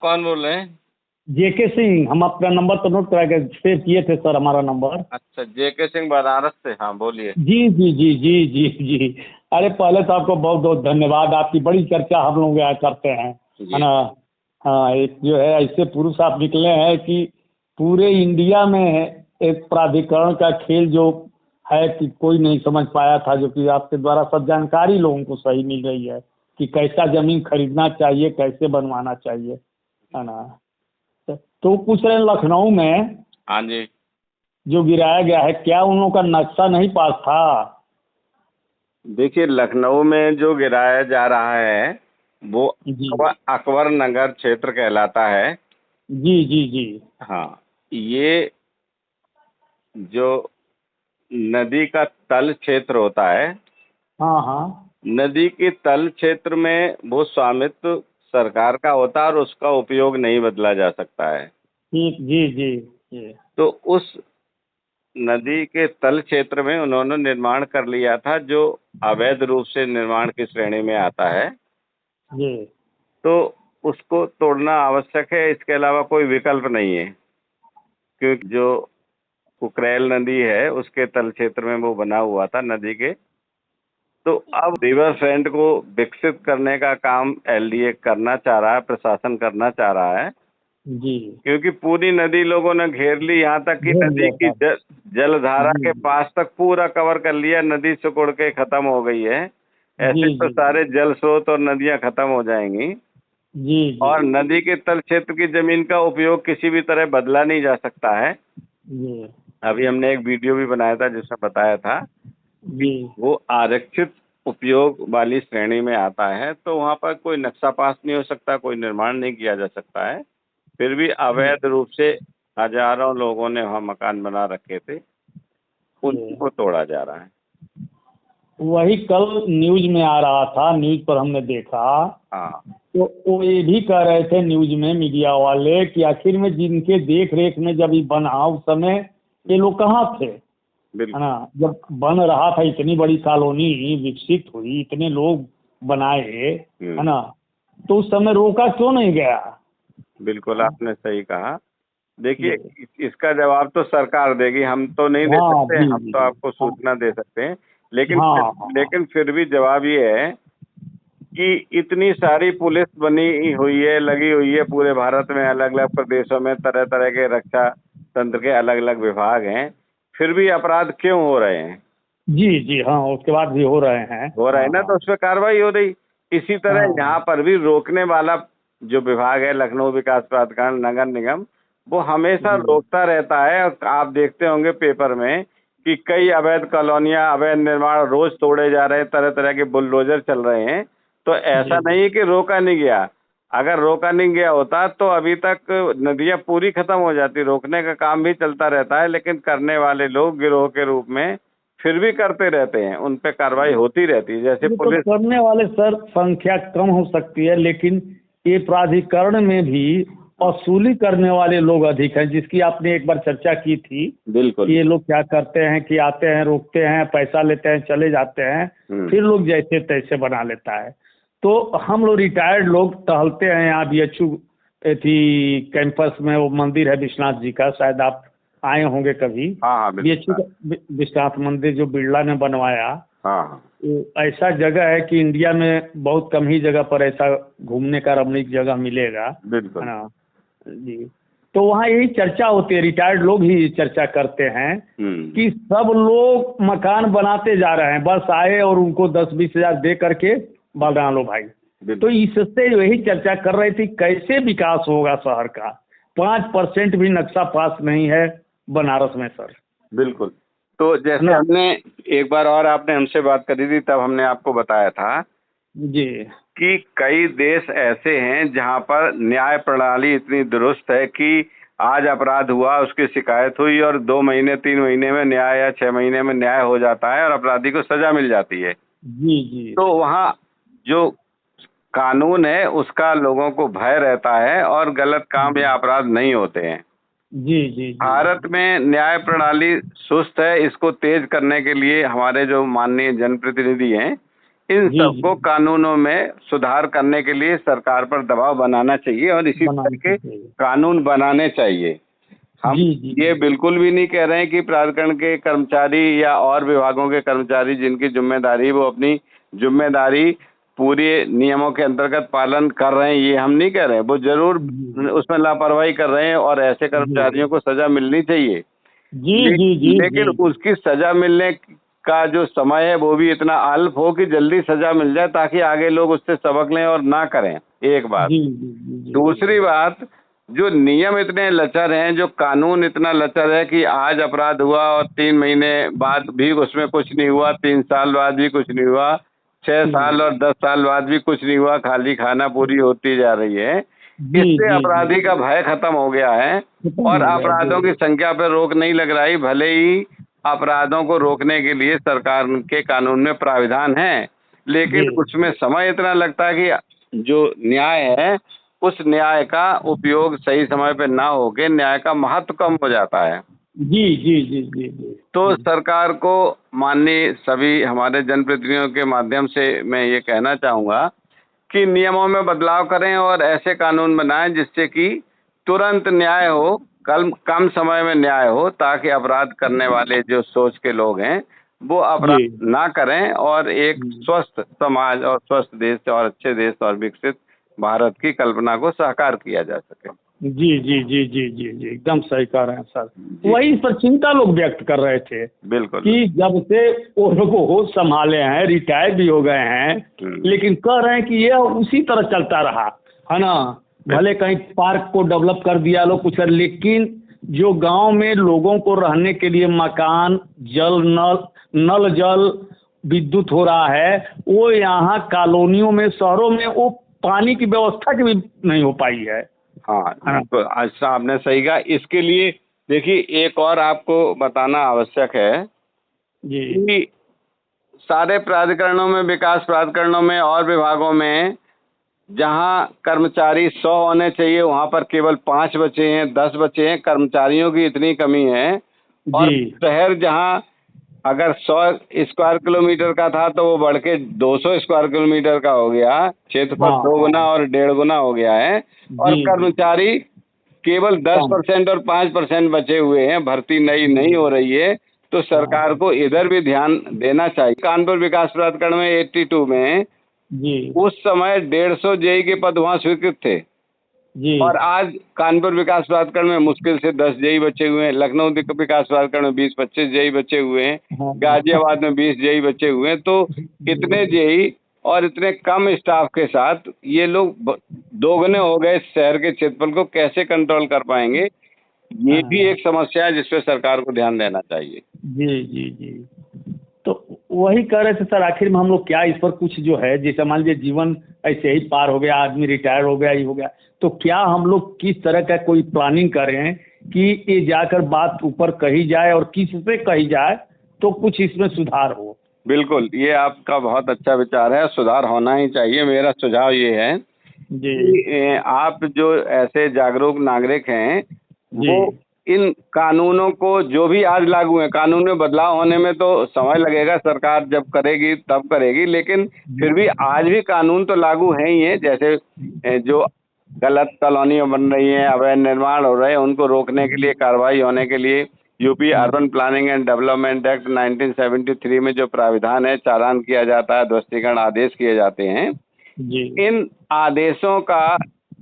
कौन बोल रहे हैं? जेके सिंह, हम आपका नंबर तो नोट करा के सेव किए थे सर, हमारा नंबर। अच्छा, जेके सिंह बनारस से। हाँ, बोलिए। जी जी जी जी जी जी। अरे पहले तो आपको बहुत बहुत धन्यवाद, आपकी बड़ी चर्चा हम लोग यहाँ करते हैं, है जी। ना। हाँ, एक जो है ऐसे पुरुष आप निकले हैं कि पूरे इंडिया में एक प्राधिकरण का खेल जो है कि कोई नहीं समझ पाया था, जो कि आपके द्वारा सब जानकारी लोगों को सही मिल रही है कि कैसा जमीन खरीदना चाहिए, कैसे बनवाना चाहिए, है ना। तो पूछ रहे हैं लखनऊ में हाँ जी। जो गिराया गया है, क्या उन लोगों का नक्शा नहीं पास था? देखिए, लखनऊ में जो गिराया जा रहा है वो जी अकबर नगर क्षेत्र कहलाता है। जी जी जी। हाँ, ये जो नदी का तल क्षेत्र होता है, हाँ हाँ। नदी के तल क्षेत्र में वो स्वामित्व सरकार का होता है और उसका उपयोग नहीं बदला जा सकता है। ठीक, जी जी जी तो उस नदी के तल क्षेत्र में उन्होंने निर्माण कर लिया था, जो अवैध रूप से निर्माण की श्रेणी में आता है। जी तो उसको तोड़ना आवश्यक है, इसके अलावा कोई विकल्प नहीं है, क्योंकि जो कुकरेल नदी है उसके तल क्षेत्र में वो बना हुआ था नदी के। तो अब रिवर फ्रंट को विकसित करने का काम एलडीए करना चाह रहा है, प्रशासन करना चाह रहा है, जी। क्योंकि पूरी नदी लोगों ने घेर ली, यहाँ तक कि घेर नदी लिया की था। जलधारा जी के पास तक पूरा कवर कर लिया। नदी सिकुड़ के खत्म हो गई है। जी ऐसे तो जी जी सारे जल स्रोत और नदियां खत्म हो जाएंगी। जी जी और नदी के तल क्षेत्र की जमीन का उपयोग किसी भी तरह बदला नहीं जा सकता है। जी अभी हमने एक वीडियो भी बनाया था जिसमें बताया था कि जी वो आरक्षित उपयोग वाली श्रेणी में आता है, तो वहाँ पर कोई नक्शा पास नहीं हो सकता, कोई निर्माण नहीं किया जा सकता है। फिर भी जी अवैध रूप से हजारों लोगों ने वहाँ मकान बना रखे थे, जी। उनको तोड़ा जा रहा है। वही कल न्यूज में आ रहा था, न्यूज पर हमने देखा। हाँ, तो वो ये भी कह रहे थे न्यूज में मीडिया वाले कि आखिर में जिनके देख रेख में जब ये बना उस समय ये लोग कहाँ थे, है बिल्कुल। ना। जब बन रहा था, इतनी बड़ी कॉलोनी विकसित हुई, इतने लोग बनाए, है हम्म। ना, तो उस समय रोका क्यों नहीं गया? बिल्कुल, हाँ आपने सही कहा। देखिए, जी। इसका जवाब तो सरकार देगी, हम तो नहीं दे हाँ सकते, जी हम जी तो जी। आपको हाँ सूचना दे सकते हैं। लेकिन हाँ फिर हाँ। लेकिन फिर भी जवाब ये है कि इतनी सारी पुलिस बनी हुई है, लगी हुई है पूरे भारत में, अलग अलग प्रदेशों में तरह तरह के रक्षा तंत्र के अलग अलग विभाग हैं, फिर भी अपराध क्यों हो रहे हैं? जी जी हाँ, उसके बाद भी हो रहे हैं। हो रहे हैं हाँ ना, हाँ तो उस पर कार्रवाई हो रही। इसी तरह हाँ। यहाँ पर भी रोकने वाला जो विभाग है, लखनऊ विकास प्राधिकरण, नगर निगम, वो हमेशा जी रोकता रहता है। और आप देखते होंगे पेपर में कि कई अवैध कॉलोनियां, अवैध निर्माण रोज तोड़े जा रहे हैं, तरह तरह के बुलडोजर चल रहे हैं। तो ऐसा जी नहीं है कि रोका नहीं गया। अगर रोका नहीं गया होता तो अभी तक नदियां पूरी खत्म हो जाती। रोकने का काम भी चलता रहता है, लेकिन करने वाले लोग गिरोह के रूप में फिर भी करते रहते हैं, उन पे कार्रवाई होती रहती है, जैसे ये तो पुलिस। करने वाले सर संख्या कम हो सकती है, लेकिन ये प्राधिकरण में भी वसूली करने वाले लोग अधिक हैं, जिसकी आपने एक बार चर्चा की थी कि बिल्कुल। ये लोग क्या करते हैं कि आते हैं, रोकते हैं, पैसा लेते हैं, चले जाते हैं, हम्म। फिर लोग जैसे तैसे बना लेता है। तो हम लोग रिटायर्ड लोग टहलते हैं यहाँ बीएचयू थी कैंपस में, वो मंदिर है विश्वनाथ जी का, शायद आप आए होंगे कभी। हाँ हाँ, बीएचयू बिल्कुल। का विश्वनाथ मंदिर जो बिरला ने बनवाया, हाँ हाँ, वो ऐसा जगह है कि इंडिया में बहुत कम ही जगह पर ऐसा घूमने का रमणीक जगह मिलेगा, है बिल्कुल। ना। जी। तो वहाँ यही चर्चा होती है, रिटायर्ड लोग ही चर्चा करते हैं हम्म। कि सब लोग मकान बनाते जा रहे हैं, बस आए और उनको 10-20 हज़ार दे करके बना लो भाई। तो बिल्कुल। इससे यही चर्चा कर रही थी कैसे विकास होगा शहर का। 5% भी नक्शा पास नहीं है बनारस में सर, बिल्कुल। तो है जैसे ना। हमने एक बार और आपने हमसे बात करी थी, तब हमने आपको बताया था जी कि कई देश ऐसे हैं जहां पर न्याय प्रणाली इतनी दुरुस्त है कि आज अपराध हुआ, उसकी शिकायत हुई और 2 महीने 3 महीने में न्याय या 6 महीने में न्याय हो जाता है और अपराधी को सजा मिल जाती है। जी जी तो वहाँ जो कानून है उसका लोगों को भय रहता है और गलत काम या अपराध नहीं होते हैं। जी जी जी भारत में न्याय प्रणाली सुस्त है। इसको तेज करने के लिए हमारे जो माननीय जनप्रतिनिधि हैं, इन जी सबको जी कानूनों में सुधार करने के लिए सरकार पर दबाव बनाना चाहिए और इसी तरह बनानी के चाहिए। कानून बनाने चाहिए। हम जी जी ये जी बिल्कुल भी नहीं कह रहे हैं कि प्राधिकरण के कर्मचारी या और विभागों के कर्मचारी जिनकी जिम्मेदारी वो अपनी जिम्मेदारी पूरे नियमों के अंतर्गत पालन कर रहे हैं, ये हम नहीं कह रहे हैं। वो जरूर जी उसमें लापरवाही कर रहे हैं और ऐसे जी कर्मचारियों को सजा मिलनी चाहिए। जी जी जी जी लेकिन उसकी सजा मिलने का जो समय है वो भी इतना अल्प हो कि जल्दी सजा मिल जाए ताकि आगे लोग उससे सबक लें और ना करें, एक बात। जी जी जी जी दूसरी बात, जो नियम इतने लचर हैं, जो कानून इतना लचर है कि आज अपराध हुआ और 3 महीने बाद भी उसमें कुछ नहीं हुआ, 3 साल बाद भी कुछ नहीं हुआ, 6 साल और 10 साल बाद भी कुछ नहीं हुआ, खाली खाना पूरी होती जा रही है। जी इससे जी जी अपराधी का भय खत्म हो गया है खत्म और हो गया अपराधों की जी संख्या पर रोक नहीं लग रही। भले ही अपराधों को रोकने के लिए सरकार के कानून में प्राविधान है, जी लेकिन उसमें समय इतना लगता है कि जो न्याय है उस न्याय का उपयोग सही समय पे ना होके न्याय का महत्व कम हो जाता है। जी जी जी जी जी तो सरकार को, माननीय सभी हमारे जनप्रतिनिधियों के माध्यम से मैं ये कहना चाहूँगा कि नियमों में बदलाव करें और ऐसे कानून बनाएं जिससे कि तुरंत न्याय हो, कम समय में न्याय हो, ताकि अपराध करने वाले जो सोच के लोग हैं वो जी अपराध ना करें और एक जी स्वस्थ समाज और स्वस्थ देश और अच्छे देश और विकसित भारत की कल्पना को साकार किया जा सके। जी जी जी जी जी जी एकदम सही कह रहे हैं सर। जी, वही पर चिंता लोग व्यक्त कर रहे थे बिल्कुल। कि जब से वो लोग होश संभाले हैं, रिटायर भी हो गए हैं, लेकिन कह रहे हैं कि ये उसी तरह चलता रहा है ना। भले कहीं पार्क को डेवलप कर दिया लोग कुछ कर, लेकिन जो गांव में लोगों को रहने के लिए मकान, जल, नल जल, विद्युत हो रहा है, वो यहाँ कॉलोनियों में, शहरों में वो पानी की व्यवस्था की भी नहीं हो पाई है। हाँ, हाँ तो अच्छा आपने सही कहा। इसके लिए देखिए एक और आपको बताना आवश्यक है जी कि सारे प्राधिकरणों में, विकास प्राधिकरणों में और विभागों में जहाँ कर्मचारी 100 होने चाहिए वहाँ पर केवल 5 बचे हैं, 10 बचे हैं। कर्मचारियों की इतनी कमी है। और जी शहर जहाँ अगर 100 स्क्वायर किलोमीटर का था तो वो बढ़ के 200 स्क्वायर किलोमीटर का हो गया, क्षेत्रफल हाँ 2 गुना हाँ और 1.5 गुना हो गया है। और जी जी कर्मचारी केवल कम 10% और 5% बचे हुए हैं, भर्ती नई नहीं जी हो रही है। तो हाँ सरकार को इधर भी ध्यान देना चाहिए। कानपुर विकास प्राधिकरण में 82 में जी उस समय 150 जेई के पद वहाँ स्वीकृत थे जी और आज कानपुर विकास प्राधिकरण में मुश्किल से 10 जेई बचे हुए हैं। लखनऊ विकास प्राधिकरण में 20-25 जेई बचे हुए हैं। हाँ गाजियाबाद में 20 जेई बचे हुए हैं। तो इतने जेई और इतने कम स्टाफ के साथ ये लोग दोगुने हो गए। शहर के क्षेत्रफल को कैसे कंट्रोल कर पाएंगे? ये भी हाँ, एक समस्या है जिस पे सरकार को ध्यान देना चाहिए। जी जी जी तो वही कह रहे थे सर, आखिर में हम लोग क्या इस पर कुछ जो है, जैसे मान लीजिए जीवन ऐसे ही पार हो गया, आदमी रिटायर हो गया, ये हो गया, तो क्या हम लोग किस तरह का कोई प्लानिंग करें कि ये जाकर बात ऊपर कही जाए और किससे कही जाए तो कुछ इसमें सुधार हो। बिल्कुल, ये आपका बहुत अच्छा विचार है। सुधार होना ही चाहिए। मेरा सुझाव ये है जी कि आप जो ऐसे जागरूक नागरिक हैं जी वो इन कानूनों को, जो भी आज लागू है, कानून में बदलाव होने में तो समय लगेगा, सरकार जब करेगी तब करेगी, लेकिन फिर भी आज भी कानून तो लागू है ही है। जैसे जो गलत कॉलोनियां बन रही हैं, अवैध निर्माण हो रहे हैं, उनको रोकने के लिए, कार्रवाई होने के लिए UP urban planning and development act 1973 में जो प्राविधान है, चालान किया जाता है, ध्वस्तीकरण आदेश किए जाते हैं। जी इन आदेशों का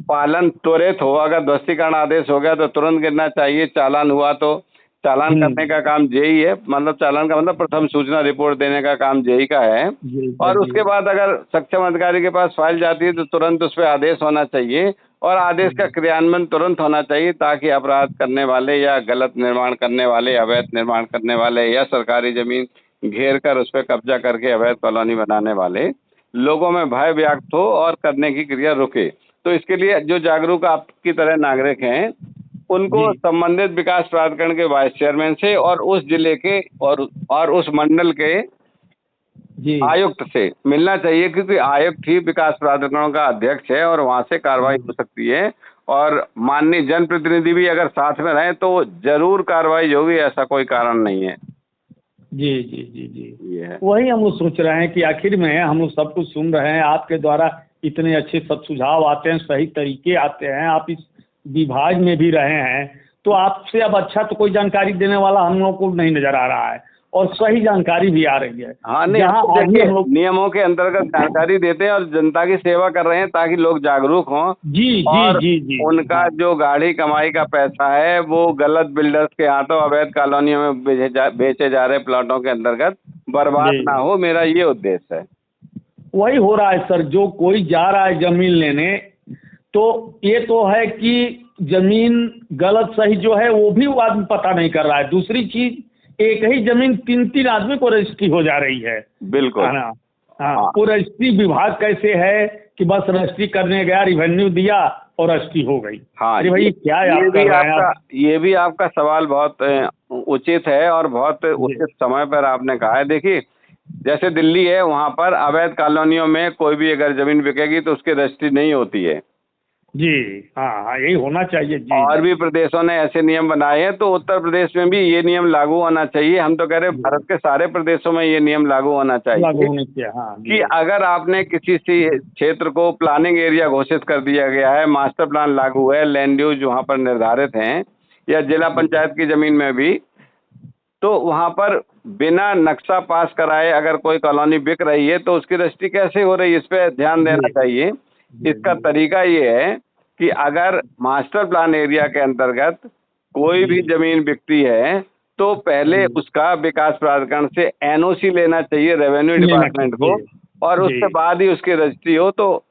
पालन त्वरित हो। अगर ध्वस्तीकरण आदेश हो गया तो तुरंत गिरना चाहिए। चालान हुआ तो चालान करने का काम जेई है, मतलब चालान का मतलब प्रथम सूचना रिपोर्ट देने का काम जेई का है। जी और जी उसके बाद अगर सक्षम अधिकारी के पास फाइल जाती है तो तुरंत उस पर आदेश होना चाहिए और आदेश का क्रियान्वयन तुरंत होना चाहिए, ताकि अपराध करने वाले या गलत निर्माण करने वाले, अवैध निर्माण करने वाले या सरकारी जमीन घेर कर उस पर कब्जा करके अवैध कॉलोनी बनाने वाले लोगों में भय व्याप्त हो और करने की क्रिया रुके। तो इसके लिए जो जागरूक आपकी तरह नागरिक हैं, उनको जी संबंधित विकास प्राधिकरण के वाइस चेयरमैन से और उस जिले के और उस मंडल के जी आयुक्त से मिलना चाहिए, क्योंकि आयुक्त ही विकास प्राधिकरणों का अध्यक्ष है और वहां से कार्रवाई हो सकती है। और माननीय जनप्रतिनिधि भी अगर साथ में रहें तो जरूर कार्रवाई होगी, ऐसा कोई कारण नहीं है। जी जी जी जी। ये है। वही हम लोग सोच रहे हैं कि आखिर में हम लोग सब कुछ सुन रहे हैं, आपके द्वारा इतने अच्छे सब सुझाव आते हैं, सही तरीके आते हैं, आप इस विभाग में भी रहे हैं, तो आपसे अब अच्छा तो कोई जानकारी देने वाला हम लोग को नहीं नजर आ रहा है, और सही जानकारी भी आ रही है। हाँ नहीं, जहाँ हम तो आगे देखिए हम लोग नियमों के अंतर्गत जानकारी देते हैं और जनता की सेवा कर रहे हैं ताकि लोग जागरूक हों जी जी और जी जी उनका हाँ जो गाढ़ी कमाई का पैसा है वो गलत बिल्डर्स के हाथों अवैध कॉलोनियों में बेचे जा रहे प्लॉटों के अंतर्गत बर्बाद ना जी। हो, मेरा ये उद्देश्य है। वही हो रहा है सर, जो कोई जा रहा है जमीन लेने, तो ये तो है कि जमीन गलत सही जो है वो भी वो आदमी पता नहीं कर रहा है। दूसरी चीज, एक ही जमीन तीन तीन आदमी को रजिस्ट्री हो जा रही है, बिल्कुल। है ना। हाँ, हाँ। वो रजिस्ट्री विभाग कैसे है कि बस रजिस्ट्री करने गया, रिवेन्यू दिया और रजिस्ट्री हो गई। हाँ, अरे भाई क्या ये याद भी कर रहे हैं आपका आप। ये भी आपका सवाल बहुत उचित है और बहुत जी उचित समय पर आपने कहा है। देखिए जैसे दिल्ली है, वहाँ पर अवैध कॉलोनियों में कोई भी अगर जमीन बिकेगी तो उसकी रजिस्ट्री नहीं होती है। जी हाँ हाँ, यही होना चाहिए। जी और जी भी प्रदेशों ने ऐसे नियम बनाए हैं, तो उत्तर प्रदेश में भी ये नियम लागू होना चाहिए। हम तो कह रहे हैं जी, भारत के सारे प्रदेशों में ये नियम लागू होना लागू चाहिए होने चाहिए। हाँ कि जी अगर आपने किसी से क्षेत्र को प्लानिंग एरिया घोषित कर दिया गया है, मास्टर प्लान लागू है, लैंड यूज वहाँ पर निर्धारित हैं, या जिला पंचायत की जमीन में भी, तो वहाँ पर बिना नक्शा पास कराए अगर कोई कॉलोनी बिक रही है तो उसकी रजिस्ट्री कैसे हो रही है, इस पे ध्यान देना जी चाहिए। जी इसका जी तरीका ये है कि अगर मास्टर प्लान एरिया के अंतर्गत कोई भी जी जमीन बिकती है तो पहले जी उसका विकास प्राधिकरण से एनओसी लेना चाहिए रेवेन्यू लेना डिपार्टमेंट को, चाहिए। और जी उसके बाद ही उसकी रजिस्ट्री हो। तो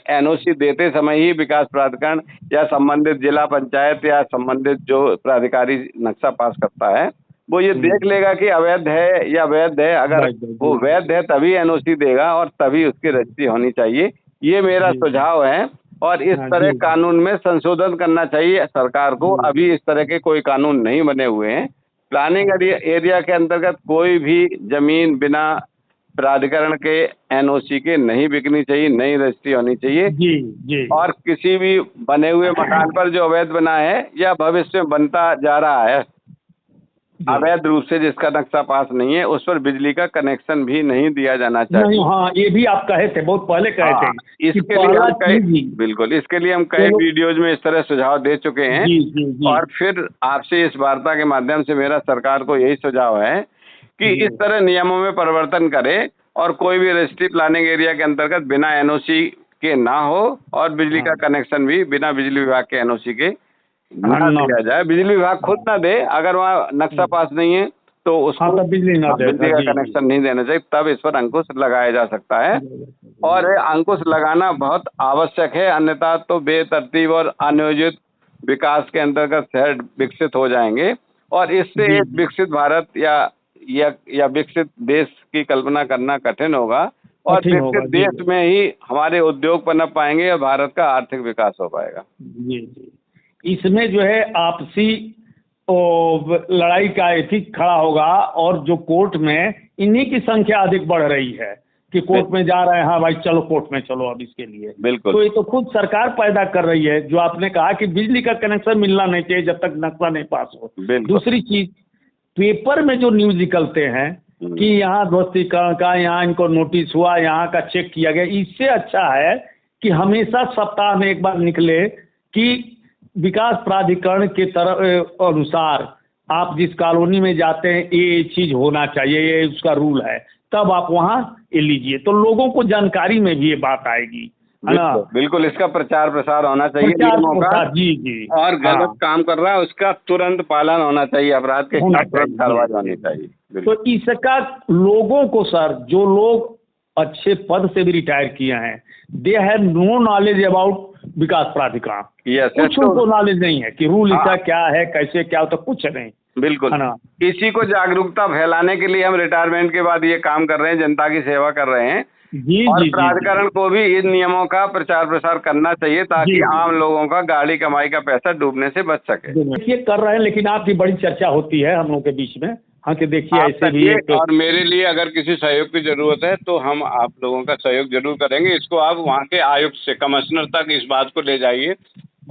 एनओसी देते समय ही विकास प्राधिकरण या संबंधित जिला पंचायत या संबंधित जो प्राधिकारी नक्शा पास करता है वो ये देख लेगा कि अवैध है या वैध है। अगर राइट वो जी वैध है तभी एनओसी देगा और तभी उसकी रजिस्ट्री होनी चाहिए। ये मेरा जी सुझाव है और इस हाँ तरह जी कानून में संशोधन करना चाहिए सरकार को। जी अभी इस तरह के कोई कानून नहीं बने हुए हैं। प्लानिंग एरिया के अंतर्गत कोई भी जमीन बिना प्राधिकरण के एनओसी के नहीं बिकनी चाहिए, नई रजिस्ट्री होनी चाहिए। जी जी और किसी भी बने हुए मकान पर जो अवैध बना है या भविष्य में बनता जा रहा है जी अवैध रूप से, जिसका नक्शा पास नहीं है, उस पर बिजली का कनेक्शन भी नहीं दिया जाना नहीं, चाहिए। हाँ ये भी आप कहे थे, बहुत पहले कहे हाँ, थे कि इसके लिए पहला हम कई चीज ही। बिल्कुल इसके लिए हम कई चलो वीडियोज में इस तरह सुझाव दे चुके हैं जी जी जी और फिर आपसे इस वार्ता के माध्यम से मेरा सरकार को यही सुझाव है कि जी इस तरह नियमों में परिवर्तन करे और कोई भी रजिस्ट्री प्लानिंग एरिया के अंतर्गत बिना एनओसी के ना हो और बिजली का हाँ कनेक्शन भी बिना बिजली विभाग के एनओसी के हाँ ना ना दिया जाए। बिजली विभाग खुद ना दे, अगर वहाँ नक्शा पास नहीं है तो हाँ उसको तब बिजली ना बिजली देगा। का जी जी कनेक्शन नहीं देना चाहिए, तब इस पर अंकुश लगाया जा सकता है। और ये अंकुश लगाना बहुत आवश्यक है, अन्यथा तो बेतरतीब और अनियोजित विकास के अंतर्गत शहर विकसित हो जाएंगे और इससे जी एक जी विकसित भारत या विकसित देश की कल्पना करना कठिन होगा और कठिन होगा। विकसित जी देश में ही हमारे उद्योग पनप पाएंगे और भारत का आर्थिक विकास हो पाएगा। जी जी इसमें जो है आपसी लड़ाई का एथिक खड़ा होगा, और जो कोर्ट में इन्हीं की संख्या अधिक बढ़ रही है कि कोर्ट में जा रहे हैं, हाँ भाई चलो कोर्ट में चलो अब इसके लिए। बिल्कुल। तो ये तो खुद सरकार पैदा कर रही है, जो आपने कहा कि बिजली का कनेक्शन मिलना नहीं चाहिए जब तक नक्शा नहीं पास हो। बिल्कुल। दूसरी चीज, पेपर में जो न्यूज निकलते हैं कि यहाँ ध्वस्तीकरण का, यहाँ इनको नोटिस हुआ, यहाँ का चेक किया गया, इससे अच्छा है कि हमेशा सप्ताह में एक बार निकले कि विकास प्राधिकरण के तरफ अनुसार आप जिस कॉलोनी में जाते हैं ये चीज होना चाहिए, ये उसका रूल है, तब आप वहाँ ये लीजिए, तो लोगों को जानकारी में भी ये बात आएगी, है ना। बिल्कुल इसका प्रचार प्रसार होना चाहिए प्रचार नियमों का। प्रसार जी जी और गलत हाँ काम कर रहा है उसका तुरंत पालन होना चाहिए, अपराध के होना खिलाफ तुरंत चाहिए। कार्रवाई होनी चाहिए। तो इसका लोगों को सर, जो लोग अच्छे पद से भी रिटायर किए हैं, they have no knowledge about Vikas Pradhikaran. कुछ उनको नॉलेज नहीं है कि रूल इसका क्या है, कैसे क्या होता, कुछ नहीं। बिल्कुल है ना। इसी को जागरूकता फैलाने के लिए हम रिटायरमेंट के बाद ये काम कर रहे हैं, जनता की सेवा कर रहे हैं। जी और जी प्राधिकरण को भी इन नियमों का प्रचार प्रसार करना चाहिए ताकि जी। आम लोगों का गाड़ी कमाई का पैसा डूबने से बच सके। देखिए कर रहे हैं, लेकिन आपकी बड़ी चर्चा होती है हम लोग के बीच में। हाँ कि देखिए आप ऐसे भी कहिए, एक और मेरे लिए अगर किसी सहयोग की जरूरत है तो हम आप लोगों का सहयोग जरूर करेंगे। इसको आप वहाँ के आयुक्त से कमिश्नर तक इस बात को ले जाइए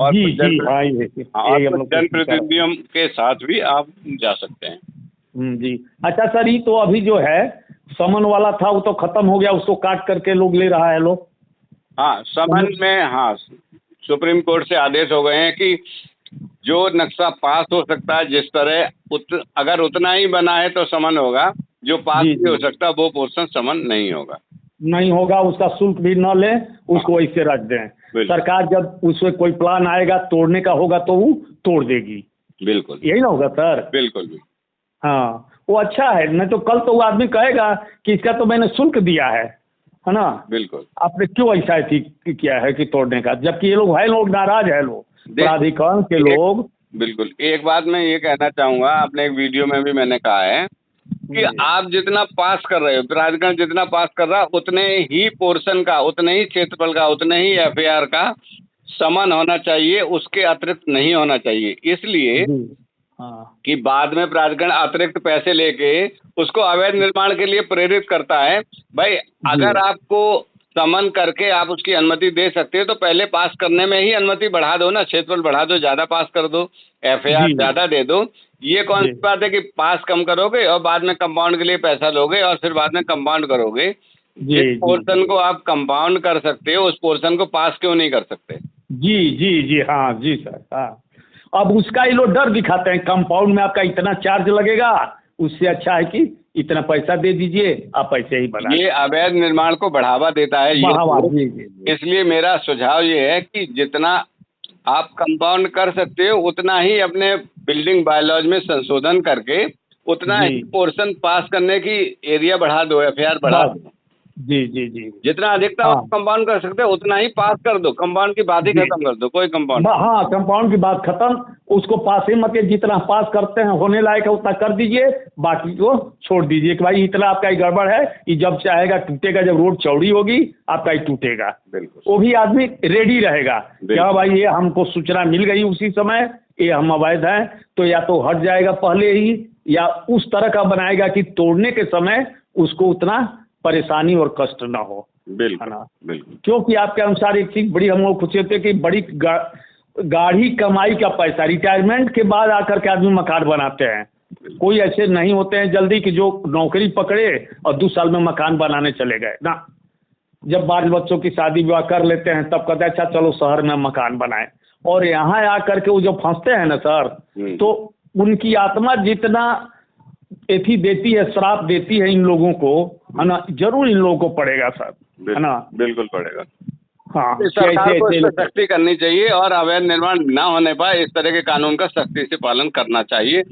और जी जी हाँ ये हम लोग जनप्रतिनिधियों के साथ भी आप जा सकते हैं। जी। अच्छा सर, ये तो अभी जो है समन वाला था वो तो खत्म हो गया, उसको काट करके लोग ले रहा है लोग। हाँ, समन में, हाँ, सुप्रीम कोर्ट से आदेश हो गए हैं कि जो नक्शा पास हो सकता है जिस तरह अगर उतना ही बना है तो समन होगा, जो पास जी नहीं हो जी, सकता वो पोर्शन समन नहीं होगा। नहीं होगा, उसका शुल्क भी न लें, उसको हाँ, वैसे रख दें। बिल्कुल सरकार जब उसमें कोई प्लान आएगा तोड़ने का होगा तो वो तोड़ देगी, बिल्कुल यही ना होगा सर। बिल्कुल भी। हाँ, वो अच्छा है, नहीं तो कल तो वो आदमी कहेगा कि इसका तो मैंने शुल्क दिया है ना, बिल्कुल आपने क्यों ऐसा किया है कि तोड़ने का, जबकि ये लोग है, लोग नाराज है, लोग प्राधिकरण के लोग। बिल्कुल। एक बात मैं ये कहना चाहूंगा, आपने एक वीडियो में भी मैंने कहा है कि आप जितना पास कर रहे हो, प्राधिकरण जितना पास कर रहा है उतने ही पोर्शन का, उतने ही क्षेत्रफल का, उतने ही एफआईआर का समन होना चाहिए, उसके अतिरिक्त नहीं होना चाहिए। इसलिए जी हाँ कि बाद में प्राधिकरण अतिरिक्त पैसे लेके उसको अवैध निर्माण के लिए प्रेरित करता है। भाई, जी अगर आपको समन करके आप उसकी अनुमति दे सकते हो तो पहले पास करने में ही अनुमति बढ़ा दो ना, क्षेत्रफल बढ़ा दो, ज़्यादा पास कर दो, एफआईआर जी ज़्यादा दे दो। ये कौन जी सी बात है कि पास कम करोगे और बाद में कंपाउंड के लिए पैसा लोगे और फिर बाद में कंपाउंड करोगे। जी जिस जी पोर्शन को आप कंपाउंड कर सकते हो उस पोर्शन को पास क्यों नहीं कर सकते? जी जी जी हाँ जी सर हाँ। अब उसका ये लोग डर दिखाते हैं, कंपाउंड में आपका इतना चार्ज लगेगा, उससे अच्छा है कि इतना पैसा दे दीजिए, आप ऐसे ही बना ये अवैध निर्माण को बढ़ावा देता है ये बढ़ावा। तो। जी जी जी इसलिए मेरा सुझाव ये है कि जितना आप कंपाउंड कर सकते हो उतना ही अपने बिल्डिंग बायलॉज में संशोधन करके उतना जी ही पोर्शन पास करने की एरिया बढ़ा दो, एफआईआर बढ़ा बस। दो। जी जी जी जितना अधिकतम हाँ आप कंपाउंड कर सकते हो उतना ही पास कर दो, कंपाउंड की बात ही जी खत्म कर दो, कोई कंपाउंड। हाँ, कंपाउंड की बात खत्म, उसको पास ही मत, जितना पास करते हैं होने लायक है उतना कर दीजिए, बाकी को छोड़ दीजिए कि भाई इतना आपका ही गड़बड़ है, ये जब चाहेगा टूटेगा, जब रोड चौड़ी होगी आपका ही टूटेगा। बिल्कुल वो भी आदमी रेडी रहेगा क्या भाई, ये हमको सूचना मिल गई उसी समय, ये हम अवैध हैं, तो या तो हट जाएगा पहले ही, या उस तरह का बनाएगा कि तोड़ने के समय उसको उतना परेशानी और कष्ट ना हो, है बिल्कुल ना। बिल्कुल क्योंकि आपके अनुसार एक चीज बड़ी हम लोग खुशी होते हैं कि बड़ी गाढ़ी कमाई का पैसा रिटायरमेंट के बाद आकर के आदमी मकान बनाते हैं, कोई ऐसे नहीं होते हैं जल्दी कि जो नौकरी पकड़े और 2 साल में मकान बनाने चले गए ना। जब बाल बच्चों की शादी विवाह कर लेते हैं तब कहते हैं अच्छा चलो शहर में मकान बनाए, और यहाँ आकर के वो जो फंसते हैं ना सर, तो उनकी आत्मा जितना एथी देती है, श्राप देती है इन लोगों को, है ना, जरूर इन लोगों को पड़ेगा सर, है ना। बिल्कुल पड़ेगा। हाँ, सरकार को इस ऐसे पर सख्ती करनी चाहिए और अवैध निर्माण ना होने पाए इस तरह के कानून का सख्ती से पालन करना चाहिए।